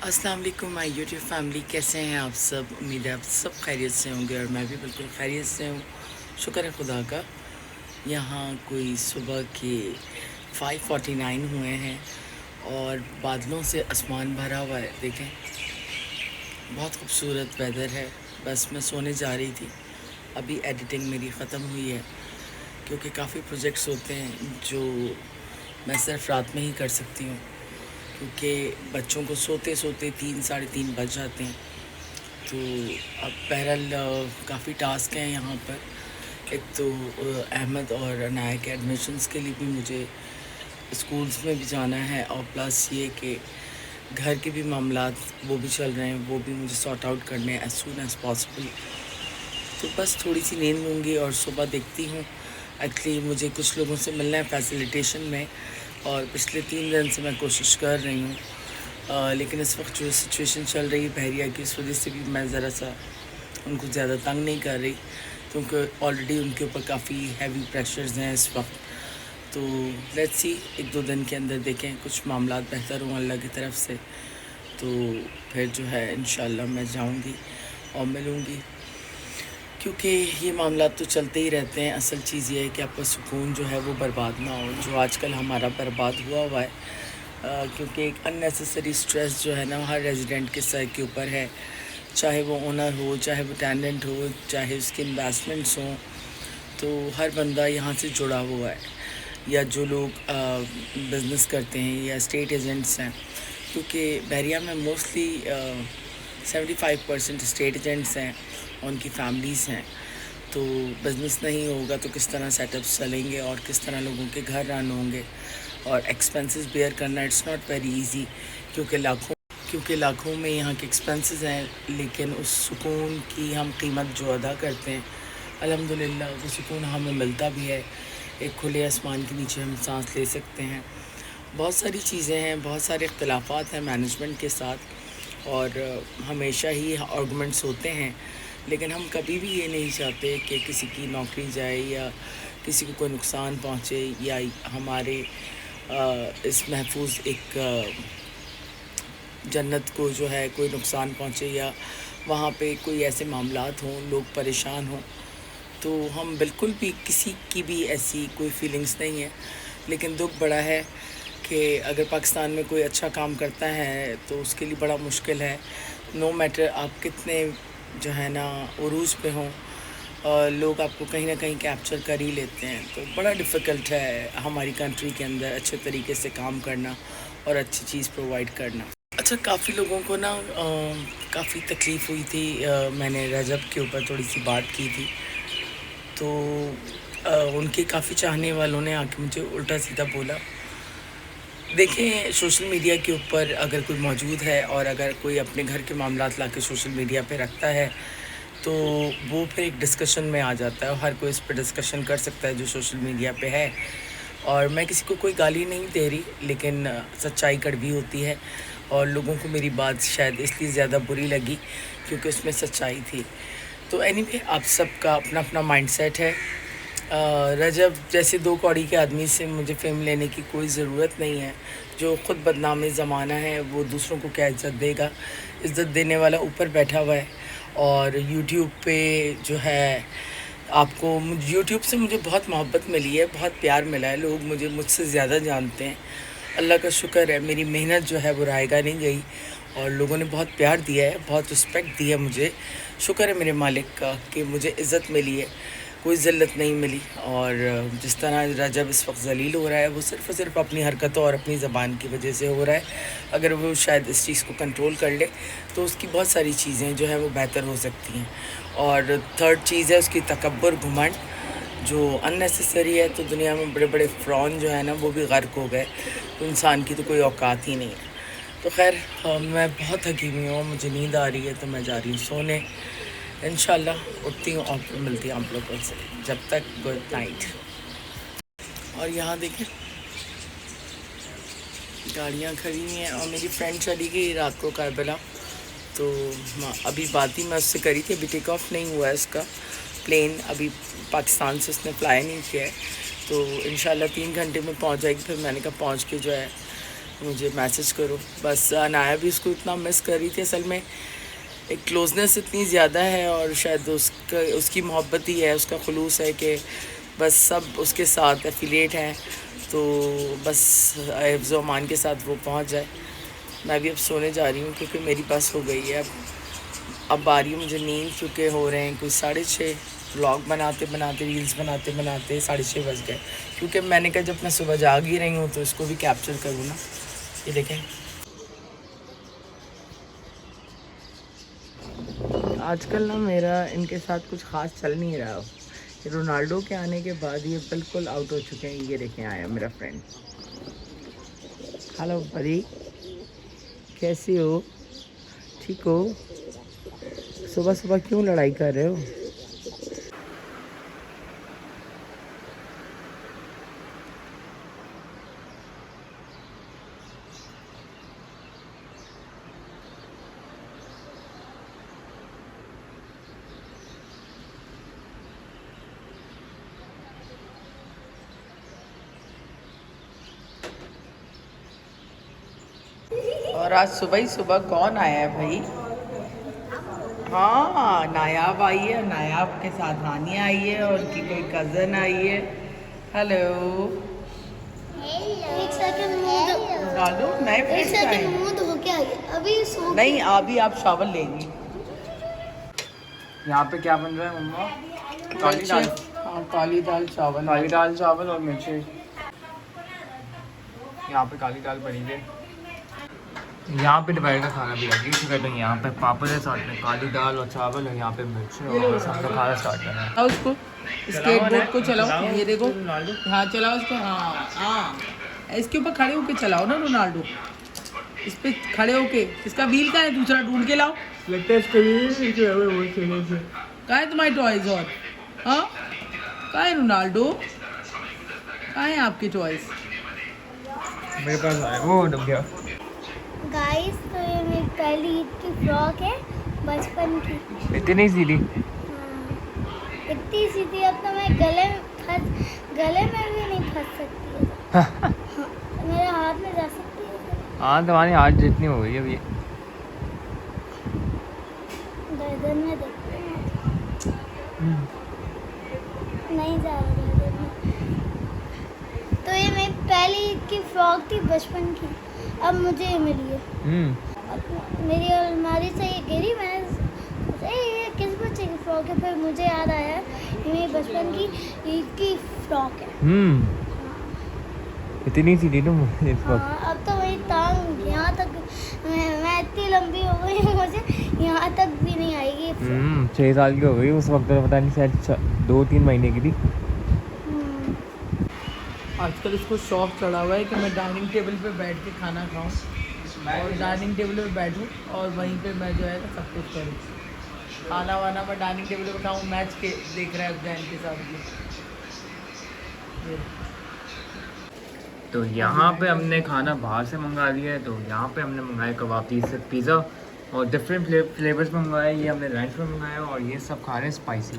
अस्सलाम वालेकुम my YouTube family, कैसे हैं आप सब। उम्मीद है आप सब खैरियत से होंगे और मैं भी बिल्कुल खैरियत से हूँ। शुक्र है खुदा का। यहाँ कोई सुबह के 5:49 हुए हैं और बादलों से आसमान भरा हुआ है। देखें, बहुत खूबसूरत वेदर है। बस मैं सोने जा रही थी, अभी एडिटिंग मेरी ख़त्म हुई है क्योंकि काफ़ी प्रोजेक्ट्स होते हैं जो मैं सिर्फ रात में ही कर सकती हूँ, क्योंकि बच्चों को सोते सोते 3 साढ़े 3 बज जाते हैं। तो अब बहरहाल काफ़ी टास्क हैं यहाँ पर। एक तो अहमद और अनाया के एडमिशन्स के लिए भी मुझे स्कूल्स में भी जाना है, और प्लस ये कि घर के भी मामलात वो भी चल रहे हैं, वो भी मुझे सॉर्ट आउट करने हैं एज सून एज़ पॉसिबल। तो बस थोड़ी सी नींद लूँगी और सुबह देखती हूँ। एक्चुअली मुझे कुछ लोगों से मिलना है फैसिलिटेशन में, और पिछले 3 दिन से मैं कोशिश कर रही हूँ, लेकिन इस वक्त जो सिचुएशन चल रही है बहरिया की, इस वजह से भी मैं ज़रा सा उनको ज़्यादा तंग नहीं कर रही, क्योंकि ऑलरेडी उनके ऊपर काफ़ी हैवी प्रेशर्स हैं इस वक्त। तो लेट्स सी, 1-2 दिन के अंदर देखें कुछ मामलात बेहतर हों अल्लाह की तरफ से, तो फिर जो है इंशाल्लाह मैं जाऊंगी और मिलूंगी, क्योंकि ये मामला तो चलते ही रहते हैं। असल चीज़ ये है कि आपका सुकून जो है वो बर्बाद ना हो, जो आजकल हमारा बर्बाद हुआ है। क्योंकि एक अननेसेसरी स्ट्रेस जो है ना हर रेजिडेंट के सर के ऊपर है, चाहे वो ओनर हो, चाहे वो टेनेंट हो, चाहे उसके इन्वेस्टमेंट्स हों। तो हर बंदा यहाँ से जुड़ा हुआ है, या जो लोग बिज़नेस करते हैं या स्टेट एजेंट्स हैं, क्योंकि बहरिया में मोस्टली 75% स्टेट एजेंट्स हैं, उनकी फैमिलीज़ हैं। तो बिज़नेस नहीं होगा तो किस तरह सेटअप्स चलेंगे और किस तरह लोगों के घर रन होंगे, और एक्सपेंसेस बेयर करना इट्स नॉट वेरी इजी, क्योंकि लाखों में यहाँ के एक्सपेंसेस हैं। लेकिन उस सुकून की हम कीमत जो अदा करते हैं, अल्हम्दुलिल्लाह वो सुकून हमें मिलता भी है। एक खुले आसमान के नीचे हम सांस ले सकते हैं। बहुत सारी चीज़ें हैं, बहुत सारे इख्तलाफात हैं मैनेजमेंट के साथ, और हमेशा ही आर्गुमेंट्स होते हैं। लेकिन हम कभी भी ये नहीं चाहते कि किसी की नौकरी जाए या किसी को कोई नुकसान पहुँचे, या हमारे इस महफूज एक जन्नत को जो है कोई नुकसान पहुँचे, या वहाँ पे कोई ऐसे मामलात हों, लोग परेशान हों। तो हम बिल्कुल भी किसी की भी ऐसी कोई फीलिंग्स नहीं है। लेकिन दुख बड़ा है कि अगर पाकिस्तान में कोई अच्छा काम करता है तो उसके लिए बड़ा मुश्किल है। नो मैटर आप कितने जो है ना उरूज पे हों, लोग आपको कहीं ना कहीं कैप्चर कर ही लेते हैं। तो बड़ा डिफ़िकल्ट है हमारी कंट्री के अंदर अच्छे तरीके से काम करना और अच्छी चीज़ प्रोवाइड करना। अच्छा, काफ़ी लोगों को ना काफ़ी तकलीफ़ हुई थी। मैंने रजब के ऊपर थोड़ी सी बात की थी, तो उनके काफ़ी चाहने वालों ने आके मुझे उल्टा सीधा बोला। देखें, सोशल मीडिया के ऊपर अगर कोई मौजूद है और अगर कोई अपने घर के मामलात ला के सोशल मीडिया पे रखता है, तो वो फिर एक डिस्कशन में आ जाता है, और हर कोई इस पर डिस्कशन कर सकता है जो सोशल मीडिया पे है। और मैं किसी को कोई गाली नहीं दे रही, लेकिन सच्चाई कड़वी होती है, और लोगों को मेरी बात शायद इसलिए ज़्यादा बुरी लगी क्योंकि उसमें सच्चाई थी। तो एनीवे, आप सबका अपना अपना माइंडसेट है। रजब जैसे 2 कौड़ी के आदमी से मुझे फ़ेम लेने की कोई ज़रूरत नहीं है। जो ख़ुद बदनामी ज़माना है वो दूसरों को क्या इज़्ज़त देगा। इज़्ज़त देने वाला ऊपर बैठा हुआ है। और यूट्यूब पे जो है आपको, यूट्यूब से मुझे बहुत मोहब्बत मिली है, बहुत प्यार मिला है। लोग मुझसे ज़्यादा जानते हैं। अल्लाह का शुक्र है, मेरी मेहनत जो है वो रायगा नहीं गई, और लोगों ने बहुत प्यार दिया है, बहुत रिस्पेक्ट दी है मुझे। शुक्र है मेरे मालिक का कि मुझे इज़्ज़त मिली है, कोई ज़िल्लत नहीं मिली। और जिस तरह रजब इस वक्त ज़लील हो रहा है, वो सिर्फ़ और सिर्फ अपनी हरकतों और अपनी ज़बान की वजह से हो रहा है। अगर वो शायद इस चीज़ को कंट्रोल कर ले तो उसकी बहुत सारी चीज़ें जो है वो बेहतर हो सकती हैं। और थर्ड चीज़ है उसकी तकब्बुर, घुमंड, जो अननेसेसरी है। तो दुनिया में बड़े बड़े फ़्रॉन जो है ना वो भी गर्क हो गए, तो इंसान की तो कोई औकात ही नहीं है। तो खैर, मैं बहुत थकी हुई हूँ, मुझे नींद आ रही है, तो मैं जा रही हूँ सोने। इंशाल्लाह उठती हूँ और फिर मिलती हूँ आप लोगों से। जब तक गुड नाइट। और यहाँ देखें, गाड़ियाँ खड़ी हुई हैं, और मेरी फ्रेंड चली गई रात को करबला। तो अभी बात ही मैं उससे करी थी, अभी टेक ऑफ नहीं हुआ है इसका प्लेन, अभी पाकिस्तान से उसने फ्लाई नहीं किया है। तो इंशाल्लाह 3 घंटे में पहुँच जाएगी। फिर मैंने कहा पहुँच के जो है मुझे मैसेज करो। बस अनाया भी उसको इतना मिस कर रही थी। असल में एक क्लोजनेस इतनी ज़्यादा है और शायद उसकी मोहब्बत ही है, उसका खुलूस है कि बस सब उसके साथ एफिलिएट हैं। तो बस हिफ्ज़ व अमान के साथ वो पहुंच जाए। मैं भी अब सोने जा रही हूँ क्योंकि मेरी बस हो गई है। अब आ रही है मुझे नींद, क्योंकि हो रहे हैं कुछ 6:30। व्लॉग बनाते बनाते, रील्स बनाते बनाते 6:30 बज गए। क्योंकि मैंने कहा जब मैं सुबह जाग ही रही हूँ तो इसको भी कैप्चर करूँ ना। ये देखें, आजकल ना मेरा इनके साथ कुछ ख़ास चल नहीं रहा। रोनाल्डो के आने के बाद ये बिल्कुल आउट हो चुके हैं। ये देखें, आया मेरा फ्रेंड। हेलो बड़ी, कैसी हो? ठीक हो? सुबह सुबह क्यों लड़ाई कर रहे हो? और आज सुबह ही सुबह कौन आया है भाई? हाँ, नायाब आई है। नायाब के साथ हानिया आई है और उनकी कोई कज़न आई है। हेलो। एक सेकंड मुंह धो, डालो नए एक फ्रेंड्स सेकंड आए। मुंह धो के आई, अभी सो नहीं, अभी आप शावर लेंगी। यहाँ पे क्या बन रहा है मम्मा? काली मिर्ची। दाल, हाँ, काली दाल चावल। काली दाल चावल और मिर्ची। यहाँ पे काली दाल पड़ी है। यहाँ पे दोपहर का खाना भी लगी ठीक है। तो यहाँ पे पापड़ है, साथ में काली दाल और चावल, और यहाँ पे मिर्ची, और बस हम लोग खाना स्टार्ट कर रहे हैं। चलाओ उसको, स्केटबोर्ड को चलाओ। ये देखो, हाँ चलाओ उसको। हाँ हाँ, इसके ऊपर खड़े होके चलाओ ना रोनाल्डो। इस पे खड़े होके। इसका व्हील कहाँ है? दूसरा ढूंढ के लाओ। लगता है इसको कहाँ है तुम्हारी टॉयज? और हाँ, कहाँ है रोनाल्डो? कहाँ है आपके टॉयज? मेरे पास आया, वो डूब गया। गाइस, तो ये मेरी पहली ईद की फ्रॉक है, बचपन की। इतनी सीधी? हाँ, इतनी सीधी, अब तो मैं गले में भी नहीं फंस सकती है। हाँ, मेरे हाथ में जा सकती है। हाँ, तुम्हारी हाथ जितनी हो गई अब ये। गर्दन में देखते हैं, नहीं जा रहा गर्दन में। तो ये मेरी पहली ईद की फ्रॉक थी बचपन की, अब मुझे ये मिली है। अब मेरी अलमारी से ये गिरी, मैंने सोचा ये किस बच्चे की फ्रॉक है, फिर मुझे याद आया ये मेरी बचपन की ईद की फ्रॉक है। इतनी सीधी तुम इस वक्त? हाँ, अब तो वही टांग यहाँ तक, मैं इतनी लंबी हो गई हूँ, मुझे यहाँ तक भी नहीं आएगी। 6 साल की हो गई उस वक्त तो, पता नहीं शायद 2-3 महीने की थी। आजकल इसको शौक चढ़ा हुआ है कि मैं डाइनिंग टेबल पे बैठ के खाना खाऊं, और डाइनिंग टेबल पे बैठूं और वहीं पे मैं जो है ना सब कुछ करूं। खाना वाना मैं डाइनिंग टेबल पे खाऊं, मैच के देख रहा है जैन के साथ ये। तो यहाँ पे हमने खाना बाहर से मंगा लिया है। तो यहाँ पे हमने मंगाया कबाब, पिज़्ज़ा और डिफरेंट फ्लेवर्स मंगवाए। ये हमने लंच में मंगाया और ये सब खा रहे हैं स्पाइसी।